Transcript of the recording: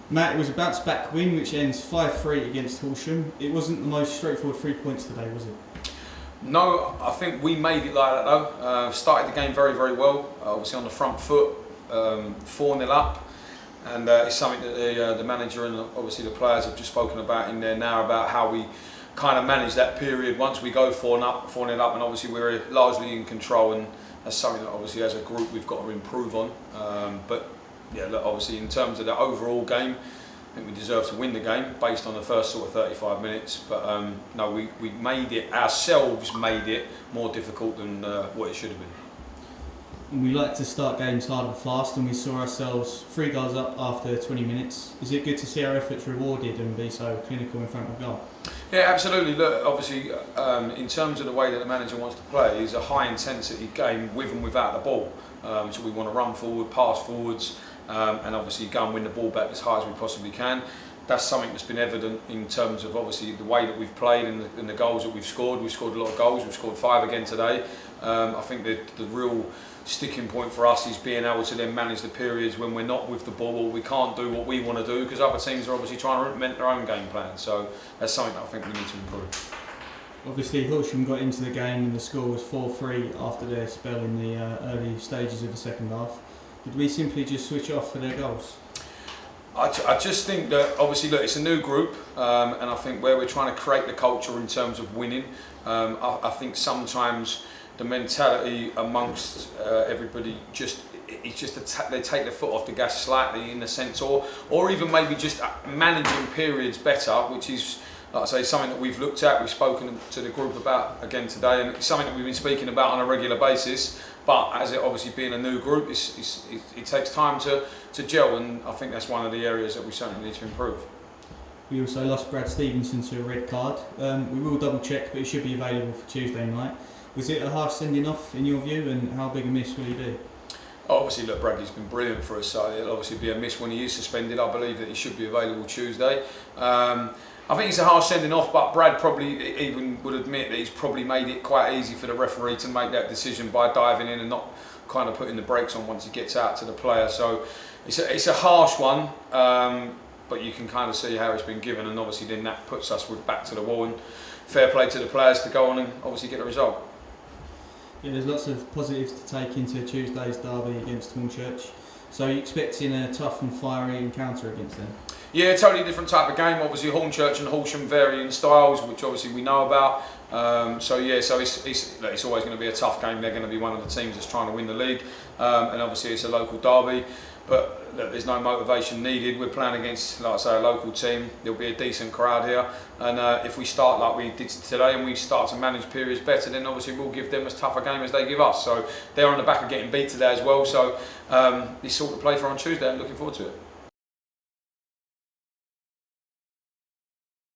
Matt, it was a bounce-back win which ends 5-3 against Horsham. It wasn't the most straightforward 3 points today, was it? No, I think we made it like that though. Started the game very, very well. Obviously on the front foot, 4-0 up. And it's something that the manager and obviously the players have just spoken about in there now, about how we kind of manage that period once we go 4-0 up, and obviously we're largely in control, and that's something that obviously as a group we've got to improve on. But yeah, look, obviously in terms of the overall game, I think we deserve to win the game based on the first sort of 35 minutes. But no, we made it, ourselves made it more difficult than what it should have been. And we like to start games hard and fast, and we saw ourselves 3 goals up after 20 minutes. Is it good to see our efforts rewarded and be so clinical in front of goal? Yeah, absolutely. Look, obviously, in terms of the way that the manager wants to play, it's a high intensity game with and without the ball. So we want to run forward, pass forwards, and obviously go and win the ball back as high as we possibly can. That's something that's been evident in terms of obviously the way that we've played and the goals that we've scored. We've scored a lot of goals. We've scored 5 again today. I think the real sticking point for us is being able to then manage the periods when we're not with the ball, or we can't do what we want to do, because other teams are obviously trying to implement their own game plan. So that's something that I think we need to improve. Obviously Horsham got into the game and the score was 4-3 after their spell in the early stages of the second half. Did we simply just switch off for their goals? I just think that obviously, look, it's a new group, and I think where we're trying to create the culture in terms of winning, I think sometimes the mentality amongst everybody they take their foot off the gas slightly in a sense, or even maybe just managing periods better, which is, like I say, something that we've looked at, we've spoken to the group about again today, and it's something that we've been speaking about on a regular basis. But as it obviously being a new group, it takes time to gel, and I think that's one of the areas that we certainly need to improve. We also lost Brad Stevenson to a red card. We will double check, but it should be available for Tuesday night. Was it a harsh sending off in your view, and how big a miss will he be? Obviously, look, Bradley's been brilliant for us, so it'll obviously be a miss when he is suspended. I believe that he should be available Tuesday. I think it's a harsh sending off, but Brad probably even would admit that he's probably made it quite easy for the referee to make that decision by diving in and not kind of putting the brakes on once he gets out to the player. So it's a harsh one, but you can kind of see how it's been given, and obviously then that puts us back to the wall, and fair play to the players to go on and obviously get a result. Yeah, there's lots of positives to take into Tuesday's derby against Hornchurch. So are you expecting a tough and fiery encounter against them? Yeah, totally different type of game. Obviously, Hornchurch and Horsham vary in styles, which obviously we know about. So it's always going to be a tough game. They're going to be one of the teams that's trying to win the league, and obviously it's a local derby. But look, there's no motivation needed. We're playing against, like I say, a local team. There'll be a decent crowd here, and if we start like we did today and we start to manage periods better, then obviously we'll give them as tough a game as they give us. So they're on the back of getting beat today as well. So it's all to play for on Tuesday. I'm looking forward to it.